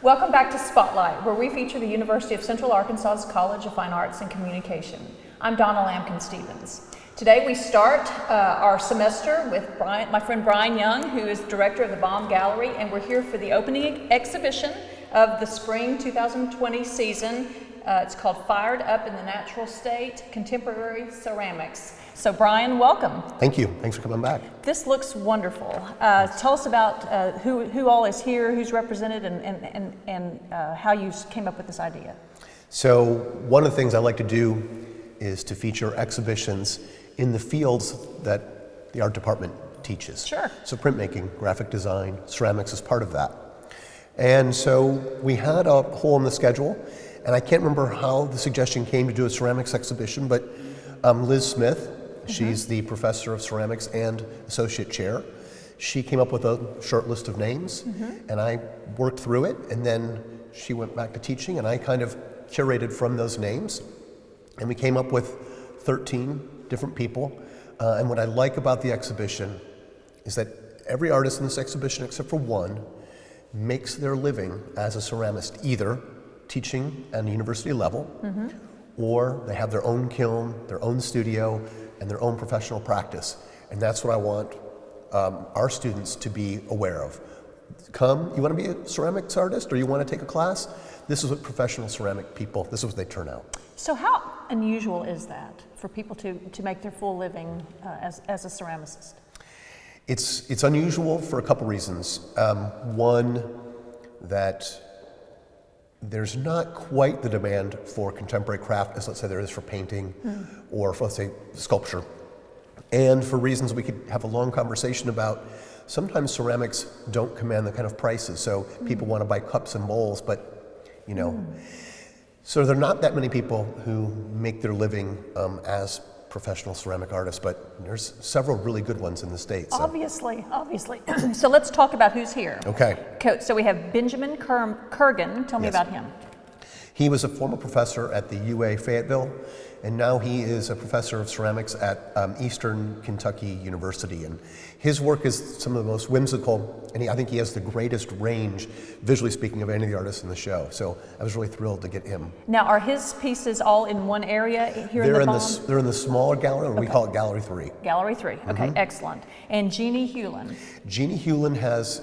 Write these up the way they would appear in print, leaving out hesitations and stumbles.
Welcome back to Spotlight, where we feature the University of Central Arkansas's College of Fine Arts and Communication. I'm Donna Lampkin-Stevens. Today we start our semester with my friend Brian Young, who is director of the Baum Gallery, and we're here for the opening exhibition of the spring 2020 season. It's called Fired Up in the Natural State, Contemporary Ceramics. So Brian, welcome. Thank you. Thanks for coming back. This looks wonderful. Tell us about who all is here, who's represented, and how you came up with this idea. So one of the things I like to do is to feature exhibitions in the fields that the art department teaches. Sure. So printmaking, graphic design, ceramics is part of that. And so we had a hole in the schedule, and I can't remember how the suggestion came to do a ceramics exhibition, but Liz Smith, she's the professor of ceramics and associate chair. She came up with a short list of names, and I worked through it, and then she went back to teaching, and I kind of curated from those names, and we came up with 13 different people. And what I like about the exhibition is that every artist in this exhibition, except for one, makes their living as a ceramist, either teaching at a university level, or they have their own kiln, their own studio, and their own professional practice. And that's what I want our students to be aware of. Come, you want to be a ceramics artist or you want to take a class? This is what professional ceramic people, this is what they turn out. So how unusual is that for people to make their full living as a ceramicist? It's unusual for a couple reasons. One, that there's not quite the demand for contemporary craft as, let's say, there is for painting or for, let's say, sculpture. And for reasons we could have a long conversation about, sometimes ceramics don't command the kind of prices. So people want to buy cups and bowls, but, you know. So there are not that many people who make their living as professional ceramic artists, but there's several really good ones in the States. So. Obviously. So let's talk about who's here. Okay. So we have Benjamin Kurgan. Tell me about him. He was a former professor at the UA Fayetteville, and now he is a professor of ceramics at Eastern Kentucky University. And his work is some of the most whimsical, and I think he has the greatest range, visually speaking, of any of the artists in the show. So I was really thrilled to get him. Now, are his pieces all in one area here in the Baum? They're in the smaller gallery, and we call it Gallery 3. Gallery 3, okay, excellent. And Jeannie Hewlin? Jeannie Hewlin has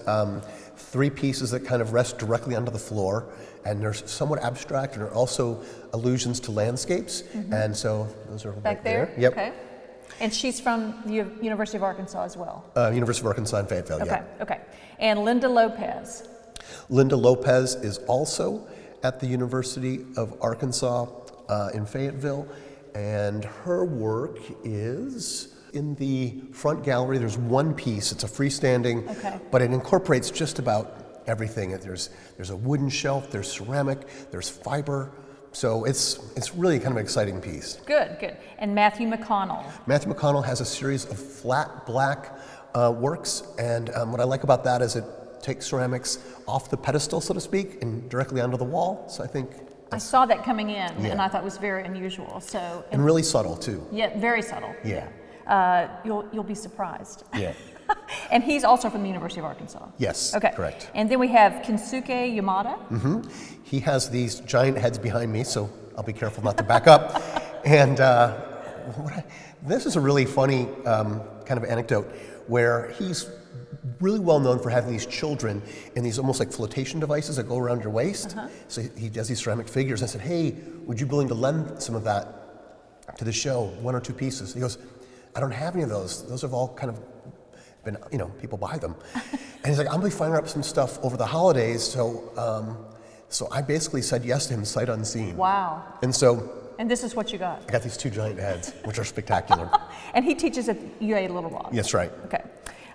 3 pieces that kind of rest directly onto the floor, and they're somewhat abstract, and are also allusions to landscapes. And so those are back there. Yep. Okay. And she's from the University of Arkansas as well. University of Arkansas in Fayetteville. Okay. Yeah. Okay. And Linda Lopez. Linda Lopez is also at the University of Arkansas in Fayetteville, and her work is in the front gallery. There's one piece. It's a freestanding, but it incorporates just about everything. There's a wooden shelf, there's ceramic, there's fiber. So it's really kind of an exciting piece. Good. And Matthew McConnell. Matthew McConnell has a series of flat black works, and what I like about that is it takes ceramics off the pedestal, so to speak, and directly onto the wall. So I think I saw that coming in, and I thought it was very unusual. So and really subtle too. Yeah, very subtle. Yeah. You'll be surprised. Yeah. And he's also from the University of Arkansas. Yes. Okay. Correct. And then we have Kensuke Yamada. He has these giant heads behind me, so I'll be careful not to back up. And this is a really funny kind of anecdote where he's really well known for having these children in these almost like flotation devices that go around your waist. So he does these ceramic figures. I said, hey, would you be willing to lend some of that to the show, 1 or 2 pieces? He goes, I don't have any of those. Those have all kind of been, people buy them. And he's like, I'm gonna be firing up some stuff over the holidays. So I basically said yes to him sight unseen. Wow. And this is what you got. I got these 2 giant heads, which are spectacular. And he teaches at UA Little Rock. Yes, right. Okay.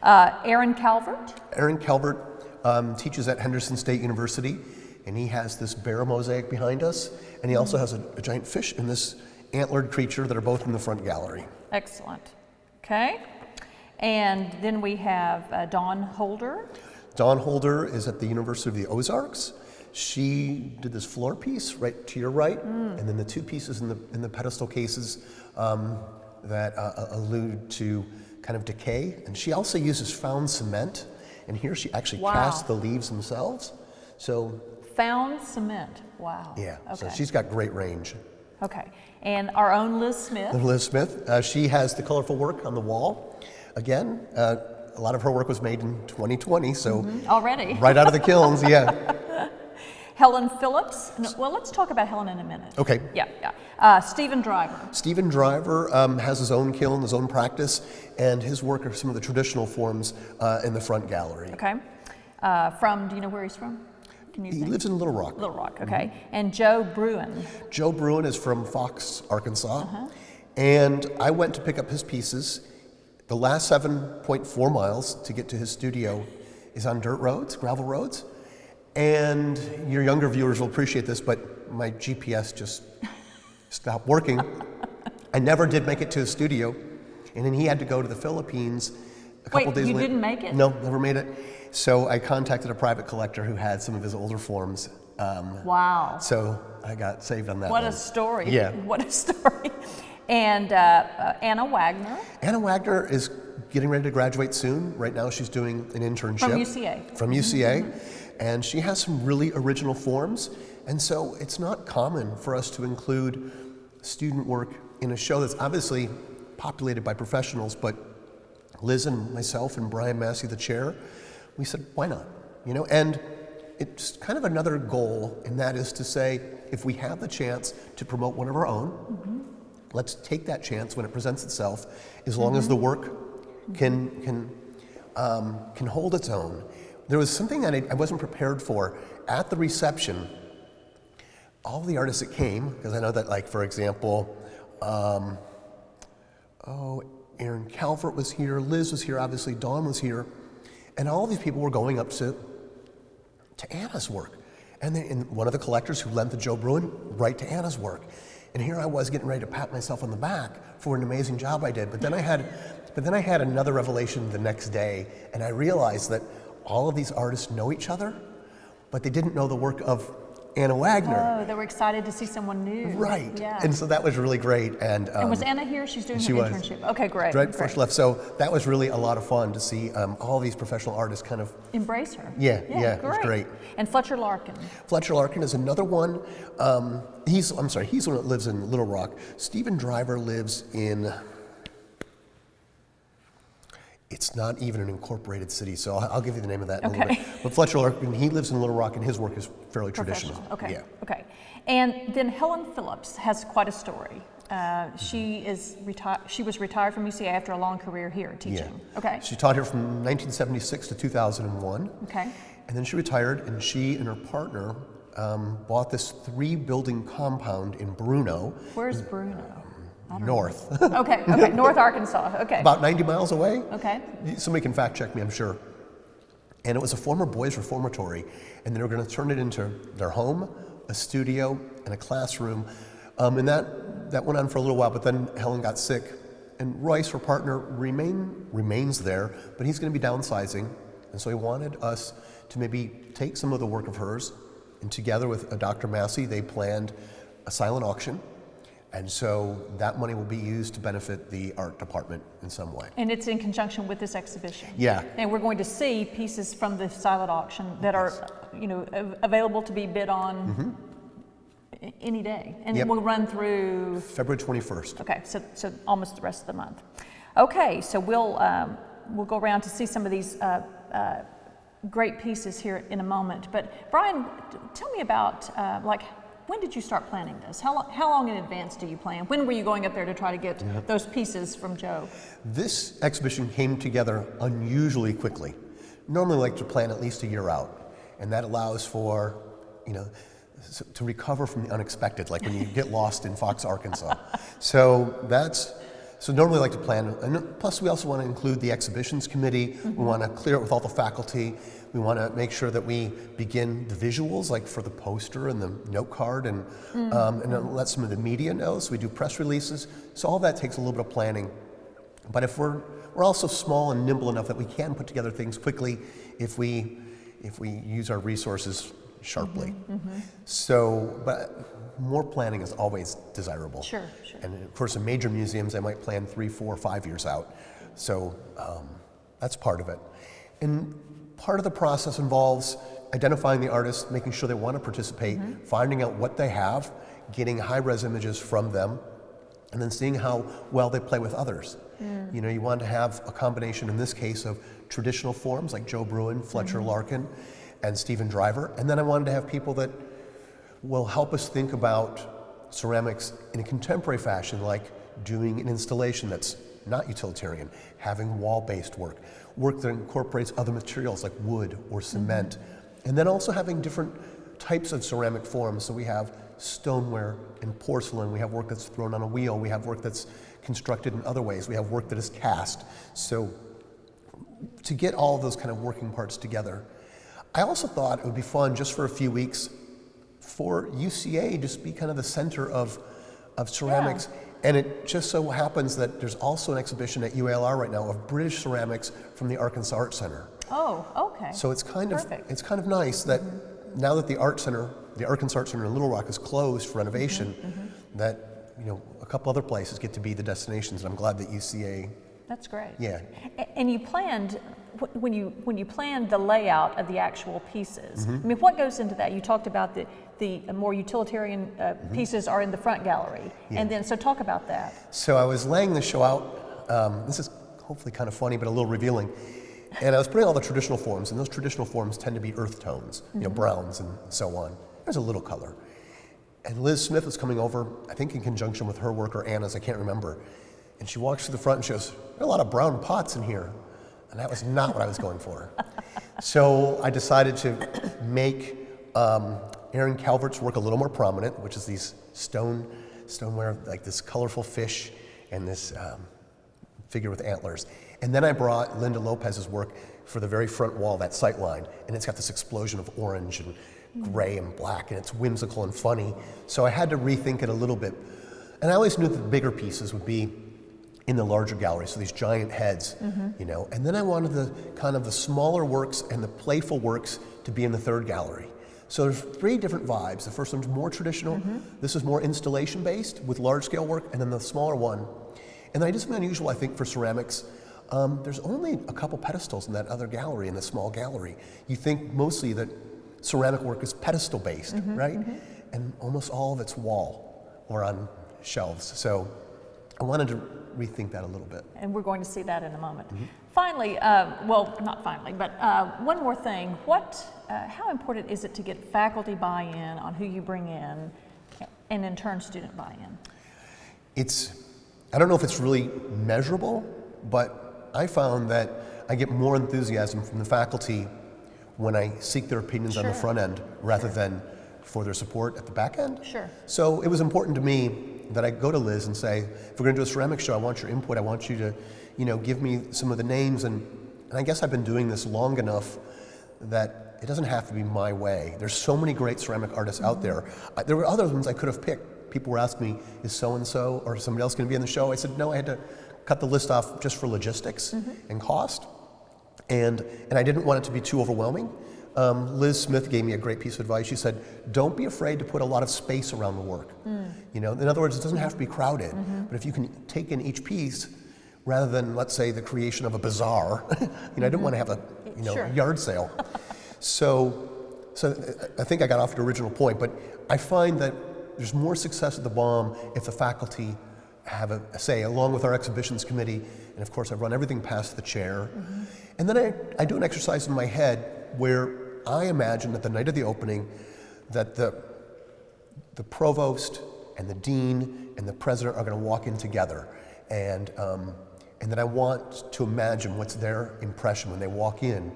Aaron Calvert. Aaron Calvert teaches at Henderson State University, and he has this bear mosaic behind us, and he also has a giant fish and this antlered creature that are both in the front gallery. Excellent. Okay. And then we have Dawn Holder. Dawn Holder is at the University of the Ozarks. She did this floor piece right to your right, and then the 2 pieces in the pedestal cases that allude to kind of decay. And she also uses found cement, and here she actually casts the leaves themselves. So Found cement. Wow. yeah, so Okay. she's got great range. Okay. And our own Liz Smith. Liz Smith, she has the colorful work on the wall. Again, a lot of her work was made in 2020, so Already. right out of the kilns, yeah. Helen Phillips. No, well, let's talk about Helen in a minute. Okay. Yeah. Stephen Driver. Stephen Driver has his own kiln, his own practice, and his work are some of the traditional forms in the front gallery. Okay. Do you know where he's from? Can you He think? lives in Little Rock. Little Rock. Okay. And Joe Bruin. Joe Bruin is from Fox, Arkansas, and I went to pick up his pieces. The last 7.4 miles to get to his studio is on dirt roads, gravel roads, and your younger viewers will appreciate this, but my GPS just stopped working. I never did make it to his studio, and then he had to go to the Philippines a couple Wait, days you later. didn't make it? No, never made it. So I contacted a private collector who had some of his older forms. Wow. So I got saved on that What one. a story. Yeah. What a story. And Anna Wagner Anna Wagner is getting ready to graduate soon. Right now she's doing an internship. from UCA. From UCA. And she has some really original forms. And so it's not common for us to include student work in a show that's obviously populated by professionals, but Liz and myself and Brian Massey, the chair, we said, why not? You know, and it's kind of another goal, and that is to say, if we have the chance to promote one of our own, let's take that chance when it presents itself, as long as the work can hold its own. There was something that I wasn't prepared for at the reception. All the artists that came, because I know that, like, for example, Aaron Calvert was here, Liz was here, obviously Dawn was here, and all these people were going up to Anna's work. And one of the collectors who lent the Joe Bruin right to Anna's work. And here I was getting ready to pat myself on the back for an amazing job I did. But then I had another revelation the next day, and I realized that all of these artists know each other, but they didn't know the work of Anna Wagner. Oh, they were excited to see someone new. Right. Yeah. And so that was really great. And was Anna here? She's doing she her was. internship. Okay, great. right before she left. So that was really a lot of fun to see all these professional artists kind of Embrace her. Yeah, it was great. And Fletcher Larkin. Fletcher Larkin is another one. He's the one that lives in Little Rock. Stephen Driver lives in, it's not even an incorporated city, so I'll give you the name of that in a little Okay. bit. But Fletcher Larkin, he lives in Little Rock, and his work is fairly traditional. Okay. Yeah. Okay. And then Helen Phillips has quite a story. She was retired from UCA after a long career here teaching. Yeah. Okay. She taught here from 1976 to 2001. Okay. And then she retired, and she and her partner bought this 3-building compound in Bruno, Where's Bruno? north, Okay. North Arkansas. Okay. about 90 miles away. Okay. Somebody can fact check me, I'm sure. And it was a former boys' reformatory, and they were going to turn it into their home, a studio, and a classroom. And that went on for a little while, but then Helen got sick, and Royce, her partner, remains there, but he's going to be downsizing, and so he wanted us to maybe take some of the work of hers, and together with Dr. Massey, they planned a silent auction. And so that money will be used to benefit the art department in some way. And it's in conjunction with this exhibition. Yeah. And we're going to see pieces from the silent auction that are, available to be bid on any day. And Yep. we'll run through. February 21st. Okay, so almost the rest of the month. Okay, so we'll go around to see some of these great pieces here in a moment. But Brian, tell me about when did you start planning this? How long in advance do you plan? When were you going up there to try to get those pieces from Joe? This exhibition came together unusually quickly. Normally, I like to plan at least a year out, and that allows for, to recover from the unexpected, like when you get lost in Fox, Arkansas. So normally I like to plan, and plus we also want to include the exhibitions committee. We want to clear it with all the faculty. We want to make sure that we begin the visuals, like for the poster and the note card, and then let some of the media know. So we do press releases. So all that takes a little bit of planning. But if we're also small and nimble enough that we can put together things quickly if we use our resources sharply. So, but more planning is always desirable. Sure. And of course, in major museums, I might plan 3, 4, 5 years out. So that's part of it. And part of the process involves identifying the artists, making sure they want to participate, finding out what they have, getting high-res images from them, and then seeing how well they play with others. You know, you want to have a combination, in this case, of traditional forms like Joe Bruin, Fletcher Larkin, and Stephen Driver. And then I wanted to have people that will help us think about ceramics in a contemporary fashion, like doing an installation that's not utilitarian, having wall-based work, work that incorporates other materials like wood or cement, and then also having different types of ceramic forms. So we have stoneware and porcelain, we have work that's thrown on a wheel, we have work that's constructed in other ways, we have work that is cast. So to get all of those kind of working parts together, I also thought it would be fun just for a few weeks for UCA just be kind of the center of ceramics. And it just so happens that there's also an exhibition at UALR right now of British ceramics from the Arkansas Art Center. Oh, okay. So it's kind Perfect. of nice that now that the Arkansas Art Center in Little Rock is closed for renovation, that, you know, a couple other places get to be the destinations, and I'm glad that UCA. That's great. Yeah. And you planned, when you planned the layout of the actual pieces, I mean, what goes into that? You talked about the more utilitarian pieces are in the front gallery. And then, so talk about that. So I was laying the show out, this is hopefully kind of funny, but a little revealing. And I was putting all the traditional forms, and those traditional forms tend to be earth tones, you know, browns and so on. There's a little color. And Liz Smith was coming over, I think in conjunction with her worker, Anna's, I can't remember. And she walks to the front and she goes, "There are a lot of brown pots in here." And that was not what I was going for. So I decided to make Aaron Calvert's work a little more prominent, which is these stoneware, like this colorful fish and this figure with antlers. And then I brought Linda Lopez's work for the very front wall, that sight line, and it's got this explosion of orange and gray and black, and it's whimsical and funny. So I had to rethink it a little bit. And I always knew that the bigger pieces would be in the larger gallery, so these giant heads, you know. And then I wanted the kind of the smaller works and the playful works to be in the third gallery. So there's three different vibes. The first one's more traditional. This is more installation based with large scale work, and then the smaller one. And then I did something unusual, I think, for ceramics. There's only a couple pedestals in that other gallery, in the small gallery. You think mostly that ceramic work is pedestal based, right? And almost all of it's wall or on shelves. So I wanted to rethink that a little bit. And we're going to see that in a moment. Finally, well, not finally, but one more thing. How important is it to get faculty buy-in on who you bring in, and in turn student buy-in? I don't know if it's really measurable, but I found that I get more enthusiasm from the faculty when I seek their opinions on the front end rather than for their support at the back end. Sure. So it was important to me that I go to Liz and say, if we're going to do a ceramic show, I want your input. I want you to, you know, give me some of the names. And I guess I've been doing this long enough that it doesn't have to be my way. There's so many great ceramic artists out there. There were other ones I could have picked. People were asking me, is so-and-so or somebody else going to be in the show? I said, no, I had to cut the list off just for logistics and cost. And I didn't want it to be too overwhelming. Liz Smith gave me a great piece of advice. She said, don't be afraid to put a lot of space around the work. You know, in other words, it doesn't have to be crowded, but if you can take in each piece rather than, let's say, the creation of a bazaar, you know, I didn't want to have a, you know, a yard sale. So I think I got off the original point, but I find that there's more success at the BAUM if the faculty have a say, along with our exhibitions committee, and of course I run everything past the chair. And then I do an exercise in my head where I imagine that the night of the opening that the provost and the dean and the president are going to walk in together, and that I want to imagine what's their impression when they walk in.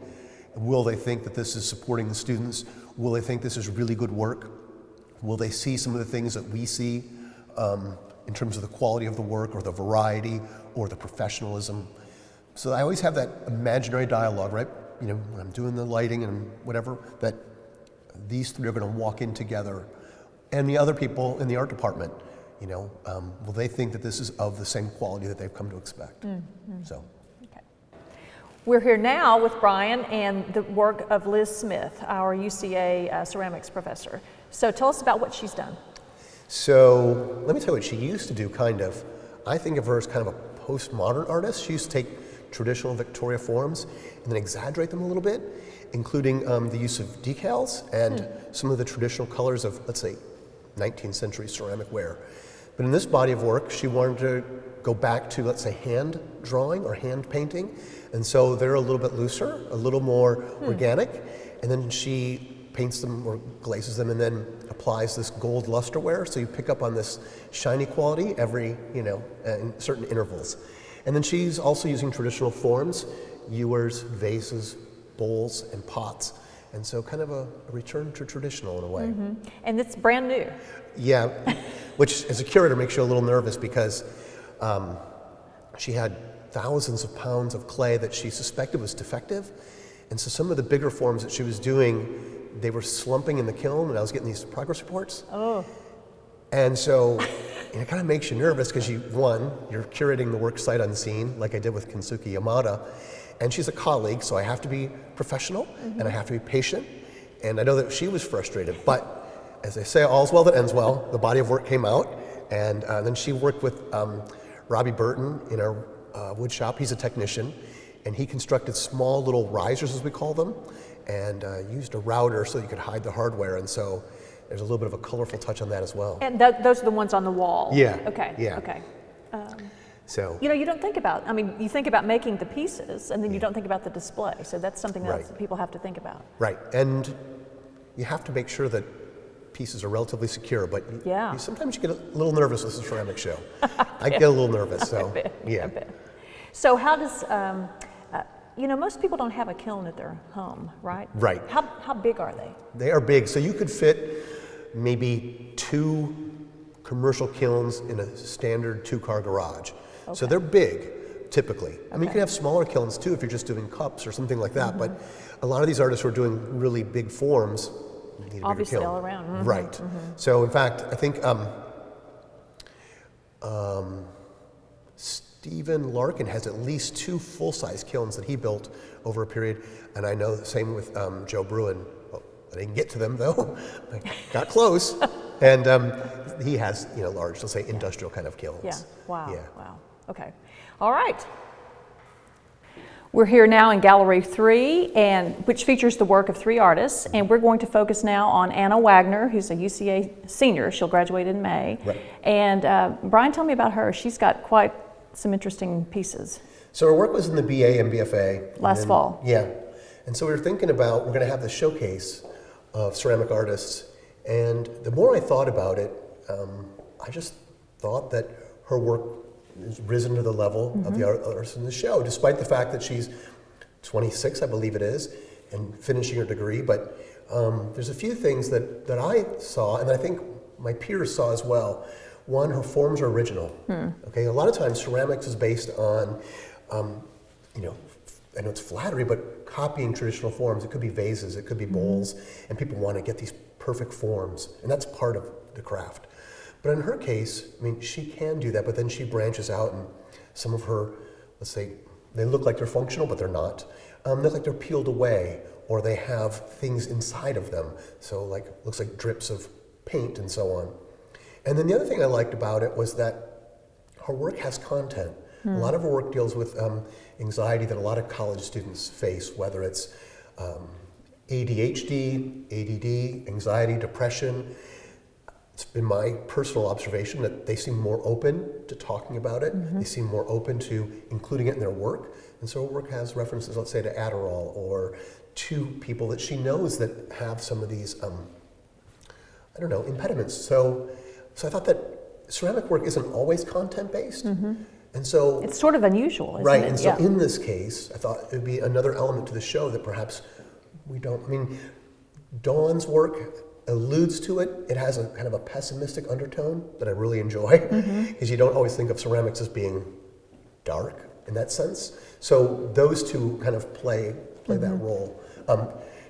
Will they think that this is supporting the students? Will they think this is really good work? Will they see some of the things that we see in terms of the quality of the work or the variety or the professionalism? So I always have that imaginary dialogue, right? You know, when I'm doing the lighting and whatever, that these three are going to walk in together. And the other people in the art department, you know, will they think that this is of the same quality that they've come to expect? So. Okay. We're here now with Brian and the work of Liz Smith, our UCA ceramics professor. So tell us about what she's done. So let me tell you what she used to do, kind of. I think of her as kind of a postmodern artist. She used to take traditional Victoria forms and then exaggerate them a little bit including the use of decals and some of the traditional colors of, let's say, 19th century ceramic ware. But in this body of work, she wanted to go back to, let's say, hand drawing or hand painting. And so they're a little bit looser, a little more organic. And then she paints them or glazes them and then applies this gold lusterware. So you pick up on this shiny quality every, in certain intervals. And then she's also using traditional forms, ewers, vases, bowls, and pots. And so kind of a return to traditional in a way. And it's brand new. Yeah, which as a curator makes you a little nervous because she had thousands of pounds of clay that she suspected was defective. And so some of the bigger forms that she was doing, they were slumping in the kiln, and I was getting these progress reports. Oh. And so it kind of makes you nervous because you're curating the work sight unseen, like I did with Kensuke Yamada. And she's a colleague, so I have to be professional and I have to be patient. And I know that she was frustrated, but as they say, all's well that ends well. The body of work came out, and then she worked with Robbie Burton in our wood shop. He's a technician, and he constructed small little risers, as we call them, and used a router so you could hide the hardware. And so there's a little bit of a colorful touch on that as well. And those are the ones on the wall? Yeah. Okay. Yeah. Okay. So you don't think about, you think about making the pieces, and then you don't think about the display. So that's something else Right. that people have to think about. Right, and you have to make sure that pieces are relatively secure, but sometimes you get a little nervous with the ceramic show. I get a little nervous, so I bet. yeah. So how does, most people don't have a kiln at their home, right? Right. How big are they? They are big, so you could fit maybe 2 commercial kilns in a standard 2-car garage. Okay. So they're big, typically. I mean, you Okay. can have smaller kilns too if you're just doing cups or something like that, but a lot of these artists who are doing really big forms need a bigger Obviously kiln. all around. Right. So in fact, I think Stephen Larkin has at least 2 full-size kilns that he built over a period, and I know the same with Joe Bruin. Well, I didn't get to them though. I got close. And he has, large, let's say, industrial kind of kilns. Yeah. Wow. Yeah. Wow. Okay. All right. We're here now in Gallery 3, which features the work of 3 artists, and we're going to focus now on Anna Wagner, who's a UCA senior. She'll graduate in May. Right. And Brian, tell me about her. She's got quite some interesting pieces. So her work was in the BA and BFA. Last fall. Yeah. And so we were thinking about, we're going to have this showcase of ceramic artists. And the more I thought about it, I just thought that her work has risen to the level of the artists in the show, despite the fact that she's 26, I believe it is, and finishing her degree. But there's a few things that I saw, and I think my peers saw as well. One, her forms are original. Okay, a lot of times ceramics is based on, I know it's flattery, but copying traditional forms. It could be vases, it could be bowls, and people want to get these perfect forms, and that's part of the craft. But in her case, she can do that, but then she branches out, and some of her, let's say, they look like they're functional, but they're not. They look like they're peeled away, or they have things inside of them. So looks like drips of paint and so on. And then the other thing I liked about it was that her work has content. A lot of her work deals with anxiety that a lot of college students face, whether it's ADHD, ADD, anxiety, depression. It's been my personal observation that they seem more open to talking about it. They seem more open to including it in their work. And so her work has references, let's say, to Adderall or to people that she knows that have some of these, impediments. So I thought that ceramic work isn't always content-based. And so It's sort of unusual, isn't right, it? and so in this case, I thought it would be another element to the show that perhaps we don't, Dawn's work alludes to it. It has a kind of a pessimistic undertone that I really enjoy, because you don't always think of ceramics as being dark in that sense. So those two kind of play that role.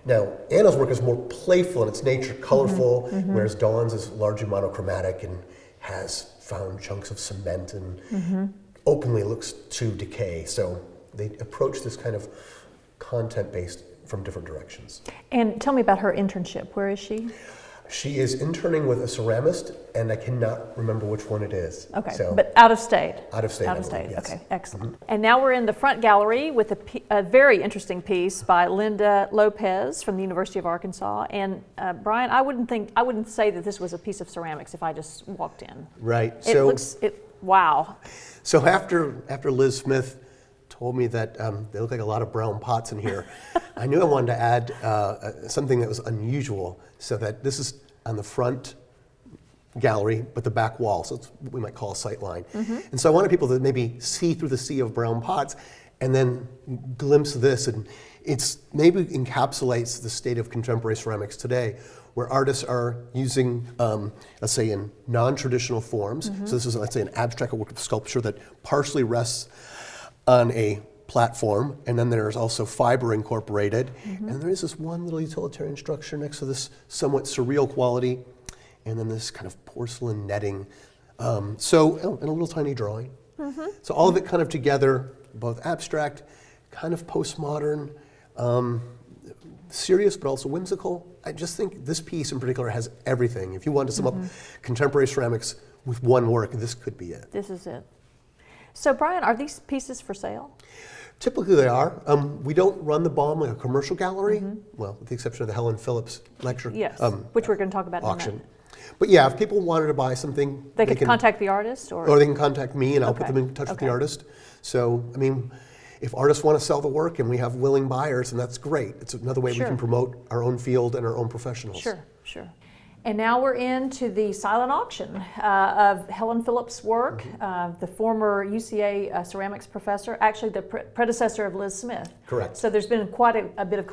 Now, Anna's work is more playful in its nature, colorful, whereas Dawn's is largely monochromatic and has found chunks of cement and openly looks to decay. So they approach this kind of content-based from different directions. And tell me about her internship. Where is she? She is interning with a ceramist, and I cannot remember which one it is. Okay, So, but out of state? out of state. Out I of believe, state, yes. okay, excellent. And now we're in the front gallery with a very interesting piece by Linda Lopez from the University of Arkansas. And Brian, I wouldn't say that this was a piece of ceramics if I just walked in. Right. Wow. So after Liz Smith told me that they look like a lot of brown pots in here, I knew I wanted to add something that was unusual, so that this is on the front gallery, but the back wall, so it's what we might call a sight line. And so I wanted people to maybe see through the sea of brown pots and then glimpse this, and it's maybe encapsulates the state of contemporary ceramics today, where artists are using, let's say, in non-traditional forms. So this is, let's say, an abstract work of sculpture that partially rests on a platform, and then there's also fiber incorporated, and there is this one little utilitarian structure next to this somewhat surreal quality, and then this kind of porcelain netting. And a little tiny drawing. So all of it kind of together, both abstract, kind of postmodern, serious but also whimsical. I just think this piece in particular has everything. If you want to sum up contemporary ceramics with one work, this could be it. This is it. So Brian, are these pieces for sale? Typically they are. We don't run the BAUM like a commercial gallery, well, with the exception of the Helen Phillips lecture Yes, which we're going to talk about in a auction. minute. But yeah, if people wanted to buy something, They could contact the artist? or they can contact me and I'll put Okay. them in touch with the Okay. artist. So, I mean, if artists want to sell the work and we have willing buyers, and that's great. It's another way Sure. we can promote our own field and our own professionals. Sure, sure. And now we're into the silent auction of Helen Phillips' work, the former UCA ceramics professor, actually the predecessor of Liz Smith. Correct. So there's been quite a bit of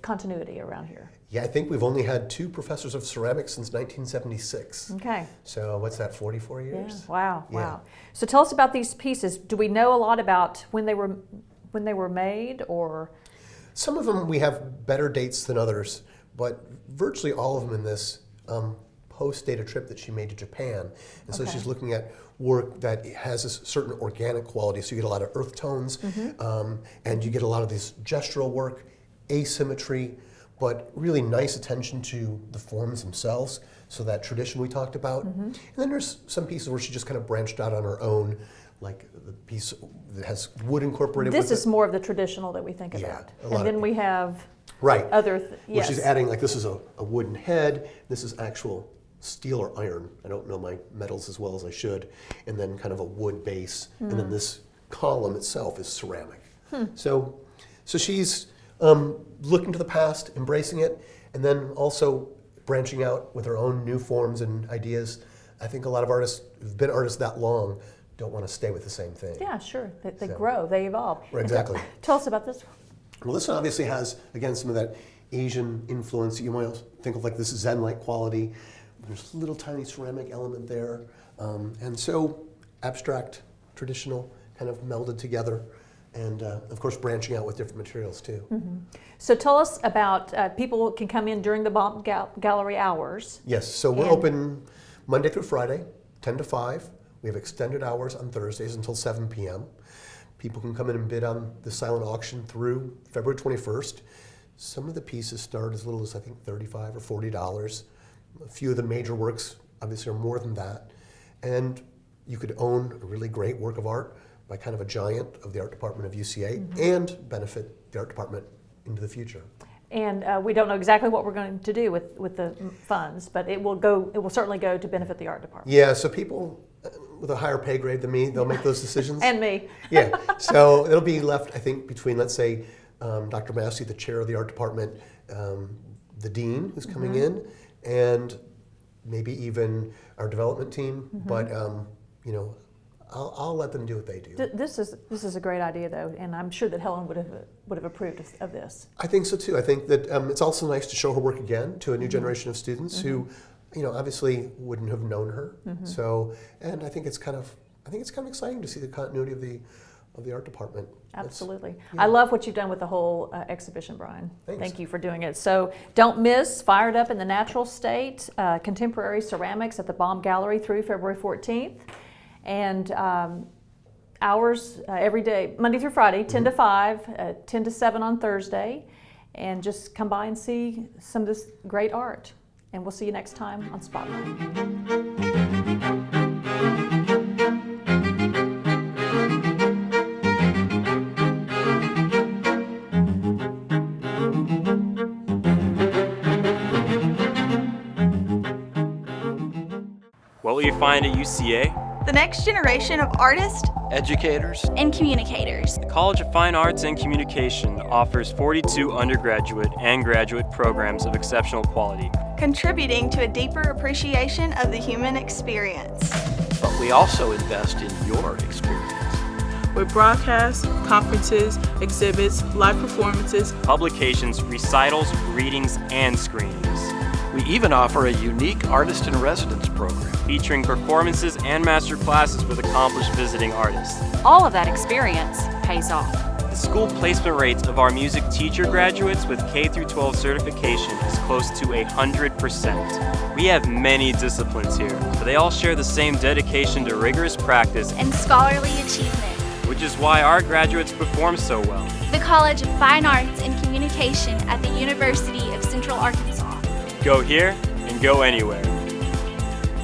continuity around here. Yeah, I think we've only had 2 professors of ceramics since 1976. Okay. So what's that, 44 Yeah. years? Wow. Yeah. Wow. So tell us about these pieces. Do we know a lot about when they were made, or? Some of them we have better dates than others, but virtually all of them in this post-date a trip that she made to Japan. And so Okay. she's looking at work that has a certain organic quality. So you get a lot of earth tones, and you get a lot of this gestural work, asymmetry, but really nice attention to the forms themselves. So that tradition we talked about. And then there's some pieces where she just kind of branched out on her own, like the piece that has wood incorporated This with is it. more of the traditional that we think Yeah, about. a lot And then of- we have Right. other, Where yes. she's adding, like, this is a wooden head, this is actual steel or iron. I don't know my metals as well as I should. And then kind of a wood base. And then this column itself is ceramic. So she's looking to the past, embracing it, and then also branching out with her own new forms and ideas. I think a lot of artists who've been artists that long don't want to stay with the same thing. Yeah, sure. They So- grow, they evolve. Right, exactly. Tell us about this one. Well, this one obviously has, again, some of that Asian influence. You might think of like this Zen-like quality. There's a little tiny ceramic element there. And so abstract, traditional, kind of melded together. And of course, branching out with different materials too. So tell us about, people can come in during the BAUM gallery hours. Yes, so we're And- open Monday through Friday, 10 to 5. We have extended hours on Thursdays until 7 p.m. People can come in and bid on the silent auction through February 21st. Some of the pieces start as little as, I think, $35 or $40. A few of the major works obviously are more than that. And you could own a really great work of art by kind of a giant of the art department of UCA and benefit the art department into the future. And we don't know exactly what we're going to do with the funds, but it will certainly go to benefit the art department. Yeah, so people with a higher pay grade than me, they'll make those decisions. And me. Yeah, so it'll be left, I think, between, let's say, Dr. Massey, the chair of the art department, the dean who's coming in, and maybe even our development team. But you know, I'll let them do what they do. This is a great idea, though, and I'm sure that Helen would have approved of this. I think so too. I think that it's also nice to show her work again to a new generation of students who, you know, obviously wouldn't have known her. So, and I think it's kind of exciting to see the continuity of the art department. Absolutely. I love what you've done with the whole exhibition, Brian. Thanks. Thank you for doing it. So don't miss Fired Up in the Natural State, Contemporary Ceramics at the BAUM Gallery through February 14th. And hours every day, Monday through Friday, 10 to 5, 10 to 7 on Thursday. And just come by and see some of this great art. And we'll see you next time on Spotlight. What will you find at UCA? The next generation of artists educators, and communicators. The College of Fine Arts and Communication offers 42 undergraduate and graduate programs of exceptional quality. contributing to a deeper appreciation of the human experience. but we also invest in your experience. With broadcasts, conferences, exhibits, live performances, Publications, recitals, readings, and screenings. We even offer a unique artist-in-residence program. Featuring performances and master classes with accomplished visiting artists. All of that experience pays off. The school placement rates of our music teacher graduates with K-12 certification is close to 100%. We have many disciplines here, but they all share the same dedication to rigorous practice, And scholarly achievement. which is why our graduates perform so well. The College of Fine Arts and Communication at the University of Central Arkansas. Go here and go anywhere.